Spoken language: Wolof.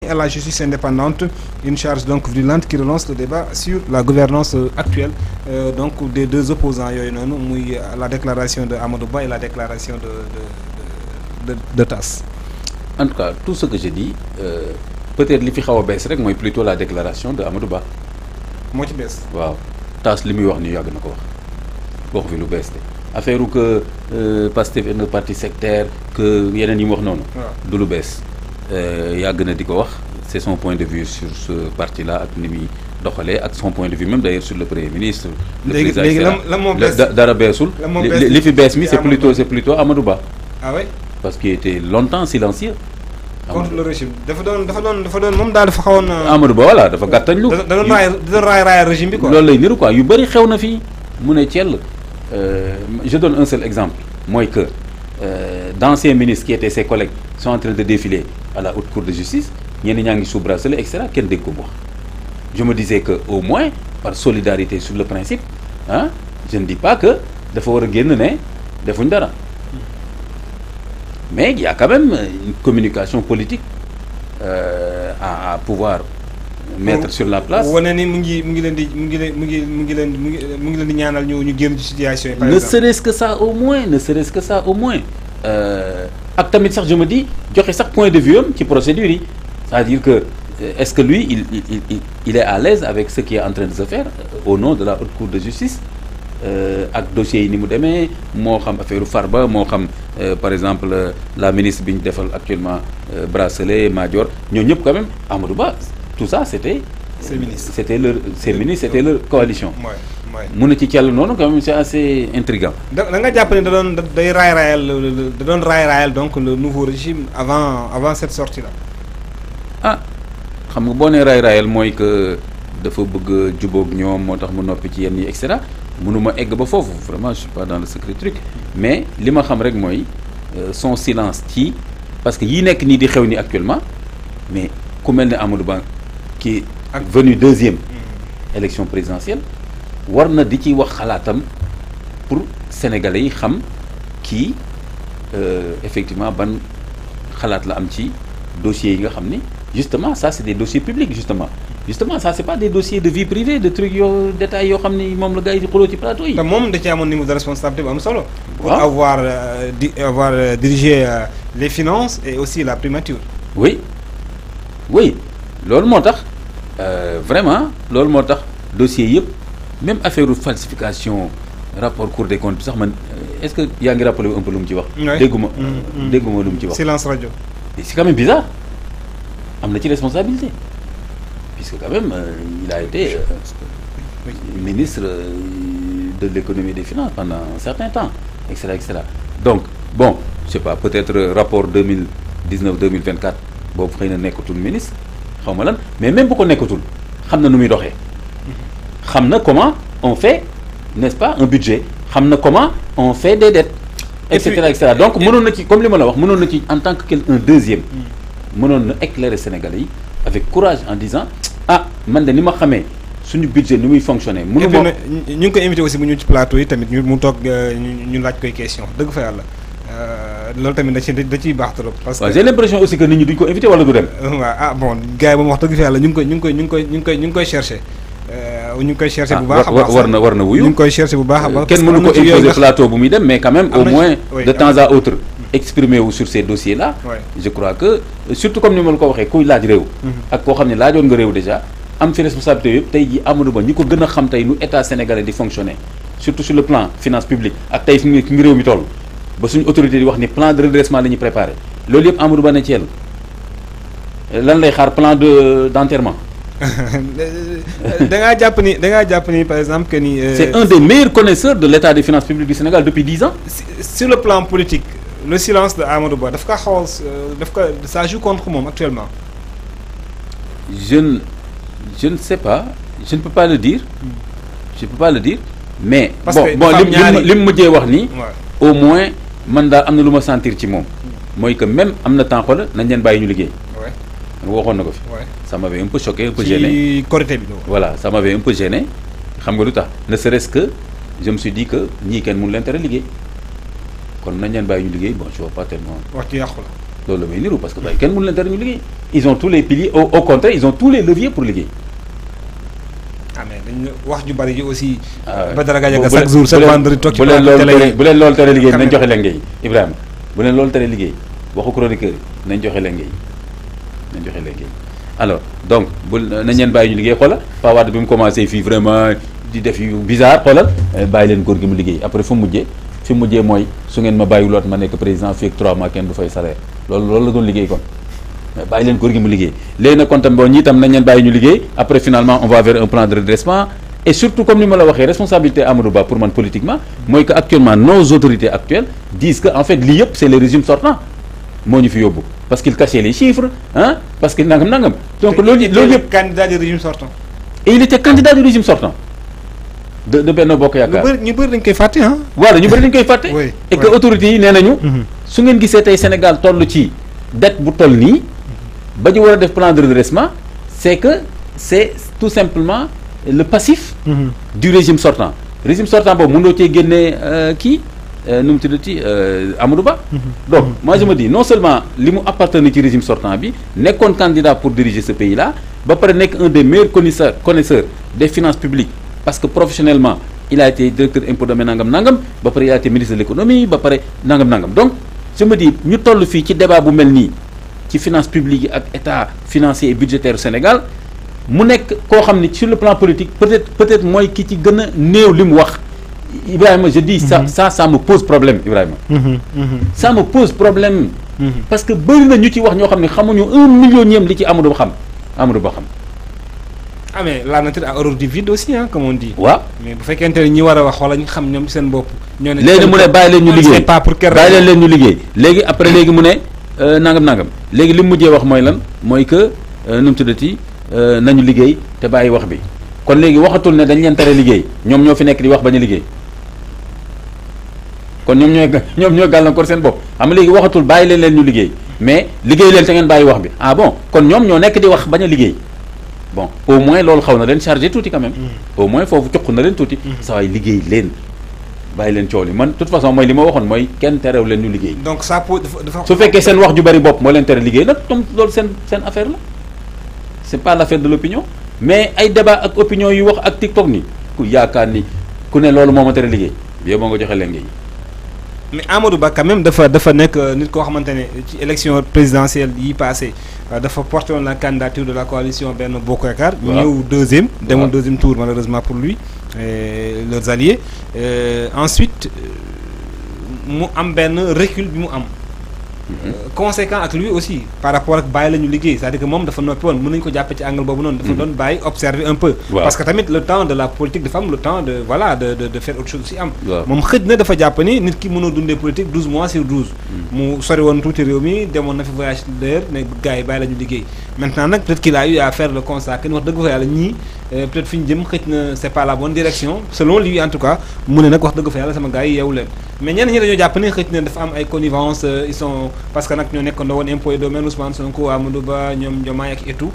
et la justice indépendante, une charge donc brûlante qui relance le débat sur la gouvernance actuelle donc des deux opposants yooyu noonu muy la déclaration de Amadou Ba et la déclaration de Tass. En tout cas tout ce que je dis peut-être li fi xaw a bees rek mooy plutôt la déclaration de Amadou Ba. moo ci bees. waaw Tass li muy wax ni yàgg na ko wax fi lu bees de affaire que Pastef est un parti sectaire que yeneen yi mu wax noonu. du lu bees yàgg na di ko wax c'est son point de vue sur ce parti là ak ni muy doxalee ak son point de vue même d'ailleurs sur le premier ministre. le président léegi lan moo bees dara beesul. li fi bees mi c'est plutôt Amadou Ba. ah oui. parce qu'il était longtemps silencieux. contre le régime dafa doon moom daal dafa xawoon. Amadou Ba voilà dafa gàttañ lu. da doon raay régime bi quoi. loolu lay niru quoi yu bëri xew na fii mu ne Thiel je donne un seul exemple mooy que d'anciens ministres qui étaient ses collègues sont en train de défiler à la haute cour de justice ñenn ñaa ngi sous bracelet et cetera kenn dégg ko mu wax. Je me disais que au moins par solidarité sur le principe je ne dis pas que dafa war a génn ne defuñ dara. Mais il y a quand même une communication politique à pouvoir mettre sur la place. wane ni mu ngi leen di ñaanal ñu génn ci situation yi. par exemple ne serait-ce que ça au moins ak tamit sax je me dis joxe sax point de vue am ci procédure yi c'est-à-dire que est-ce que lui il est à l'aise avec ce qui est en train de se faire au nom de la haute cour de justice. Ak dossiers yi ni mu demee moo xam affaire Farba moo xam par exemple la ministre bi ñu defal actuellement bracelet Madior ñoo ñëpp quand même Amadou Ba tout ça c'était ces ministres c'était leur coalition. mu ne ci Thiel noonu quand même c'est assez intriguant. da nga jàpp ne da doon raay donc le nouveau régime avant cette sortie là. xam nga boo nee raay mooy que dafa bëgg jubóog ñoom moo tax mu noppi ci yenn yi et cetera. mënuma egg ba foofu vraiment je suis pas dans le secret truc mais li ma xam rek mooy son silence ci parce que yi nekk nii di xew ni actuellement mais ku mel ne Amadou Ba qui est venu deuxième élection présidentielle war na di ci wax xalaatam pour sénégalais yi xam kii effectivement ban xalaat la am ci dossiers yi nga xam ni justement ça c'est des dossiers publics justement ça c'est pas des dossiers de vie privée de trucs yoo détails yoo xam ni moom la gars yi di xuloo ci plateau yi. te moom da ci amoon niveau de responsabilité bu am solo. pour avoir dirigé les finances et aussi la primature. oui loolu moo tax vraiment loolu moo tax dossiers yëpp même affaire falsification rapport Cour des comptes bi sax man est-ce que yaa ngi rappelé un peu lu mu ci wax. dégguma lu mu ci wax. silence radio. c'est quand même bizarre am na ci responsabilité. Puisque quand même il a été ministre de l'économie et des finances pendant un certain temps etc. Donc bon je sais pas peut-être rapport 2019-2024 boobu xëy na nekkatul ministre xaw ma lan mais même bu ko nekkatul xam na nu muy doxee xam na comment on fait n'est-ce pas un budget xam na comment on fait des dettes etc. Donc mënoon na ci comme li ma la wax mënoon na ci en tant que un deuxième mënoon na éclairer Sénégalais yi avec courage en disant man de ni ma xamee suñu budget ni muy fonctionner. mënu ma ñu ngi koy invité aussi mu ñëw ci plateau yi tamit mu toog ñu laaj koy question dëgg fa yàlla loolu tamit da ciy baax trop. parce que j'ai l'impression aussi que nit ñi duñ ko invité wala du dem. waaw bon gars yi moom wax dëgg fa yàlla ñu ngi koy chercher. ñu ngi koy chercher bu baax a baax war na wuyu. ñu ngi koy chercher bu baax a baax. kenn mënu ko imposer plateau bu muy dem mais quand même au moins de temps à autre. exprimer wu sur ces dossiers là. je crois que surtout comme ni ma la ko waxee kuy laaj réew. ak koo xam ne laajoon nga réew déjà am fi responsabilité yëpp tey jii Amadou Ba ñi ko gën a xam tey nu état sénégalais di fonctionner surtout sur le plan finance publique ak tey fi ngi réew mi toll ba suñu autorité di wax ni plan de redressement la ñuy préparé loolu yëpp Amadou Ba ne ci yéen lan lay xaar plan d'enterrement. da ngaa jàpp ni par exemple que ni. c'est un des meilleurs connaisseurs de l'état des finances publiques du Sénégal depuis 10 ans. sur le plan politique. Le silence de Amadou Ba ça joue contre moom actuellement. Je ne sais pas je ne peux pas le dire. mais. parce que bon li mu mujjee wax nii. au moins man daal am na lu ma sentir ci moom. mooy que même am na temps xoolal nañ leen bàyyi ñu liggéey. waxoon na ko fi. ça m'avait un peu choqué un peu gêné. ci Korité bi. voilà ça m'avait un peu gêné xam nga lu tax ne serait-ce que je me suis dit que ñii kenn mënu leen tere liggéey. kon nañ leen bàyyi ñu liggéey bon je vois pas tellement. wax ci yàqu la. loolu la may niru parce que bay kenn mënu leen tere ñu liggéey ils ont tous les piliers au contraire ils ont tous les leviers pour liggéey. ah mais dañu wax ju bari ji aussi. Badara Gadiaga chaque jour chaque vendredi toog ci bu leen loolu tere liggéey nañ joxe leen ngay Ibrahima bu leen loolu tere liggéey waxu chroniqueur yi nañ joxe leen ngay alors donc bu nañ leen bàyyi ñu liggéey xoolal Pa Wade bi mu commencé fii vraiment di def yu bizarre xoolal bàyyi leen góor gi mu liggéey après fu mu mujjee mooy su ngeen ma bàyyiwuloon ma nekk président fii ak 3 mois kenn du fay salaire loolu la doon liggéey kon bàyyi leen góor gi mu liggéey léegi nag kon tam bon ñi tam nañ leen bàyyi ñu liggéey après finalement on va vers un plan de redressement et surtout comme ni ma la waxee responsabilité Amadou Ba pour man politiquement mooy que actuellement nos autorités actuelles disent que en fait lii yëpp c'est le régime sortant moo ñu fi yóbbu parce qu'il cachait les chiffres parce que nangam donc loolu yëpp candidat du régime sortant et il était candidat du régime sortant de Benno Bokk Yaakaar ñu bëri dañ koy fàtte voilà ñu bëri dañ koy fàtte et que autorités yi nee nañu su ngeen gisee tey Sénégal toll ci dette bu toll nii ba ñu war a def plan de redressement c'est que c'est tout simplement le passif du régime sortant boobu mënoo cee génnee kii nu mu tuddati Amadou Ba donc moi je me dis non seulement li mu appartenait ci régime sortant bi nekkoon candidat pour diriger ce pays là ba pare nekk un des meilleurs connaisseurs des finances publiques parce que professionnellement il a été directeur impôt domaine nangam ba pare il a été ministre de l'économie ba pare nangam donc je me dis ñu toll fii ci débat bu mel nii ci finance publique yi ak état financier et budgétaire Sénégal mu nekk koo xam ni sur le plan politique peut-être mooy ki ci gën a néew li mu wax Ibrahima je dis ça me pose problème Ibrahima ça me pose problème parce que bëri na ñu ci wax ñoo xam ne xamuñu 1 millionième li ci Amadou Ba xam ah mais la nature a horreur du vide aussi comme on dit. waaw mais bu fekkente ne ñi war a wax wala ñu xam ñoom ci seen bopp. ñoo ne léegi mu ne bàyyi leen ñu liggéey pas pour quelle bàyyi leen ñu liggéey léegi après léegi mu ne nangam léegi li mu mujjee wax mooy lan mooy que nu mu tuddati nañu liggéey te bàyyi wax bi kon léegi waxatul ne dañ leen tere liggéey ñoom ñoo fi nekk di wax bañ a liggéey kon ñoom ñooy gàllankoor seen bopp xam nga léegi waxatul bàyyi leen ñu liggéey mais liggéey leen te ngeen bàyyi wax bi ah bon kon ñoom ñoo nekk di wax bañ a liggéey. bon au moins loolu xaw na leen chargé tuuti quand même au moins foofu cuq na leen tuuti saa waay liggéey leen bàyyi leen coow li man de toute façon mooy li ma waxoon mooy kenn terew leen ñu liggéey donc ça peut dafa su fekkee seen wax ju bari bopp moo leen tere liggéey nag donc loolu seen affaire la c'est pas l'affaire de l'opinion mais ay débat ak opinion yu wax ak TikTok ni ku yaakaar ni ku ne loolu moo ma tere liggéey bi moo nga joxe leen ngay mais Amadou Ba quand même dafa nekk nit koo xamante ne ci élection présidentielle yi passé dafa porté woon la candidature de la coalition Benno Bokk Yaakaar. ñëw deuxième. demul deuxième tour malheureusement pour lui et leurs alliés ensuite mu am benn recul bi mu am. conséquent ak lui aussi par rapport ak bàyyi la ñu liggéey c'est-à-dire que moom dafa noppi woon mën nañu ko jàppe ci angle boobu noonu. dafa doon bàyyi observer un peu. parce que tamit le temps de la politique dafa am le temps de voilà de faire autre chose aussi am. moom xëj na dafa jàpp ni nit ki mënoo dundee politique 12 mois sur 12. mu sori woon tuuti réew mi demoon na fi voyage d'ailleurs ne gars yi bàyyi la ñu liggéey maintenant nag peut-être qu'il a eu à faire le constat que wax dëgg fa yàlla ñii peut-être fi ñu jëm xëj na c'est pas la bonne direction selon lui en tout cas mu ne nag wax dëgg fa yàlla sama gars yi yeewu leen mais ñenn ñi dañoo jàpp ni xëj na dafa am ay connivence ils sont parce que nag ñoo nekkoon woon impôt et domaine Ousmane Sonko Amadou Ba ñoom Diomaye ak et tout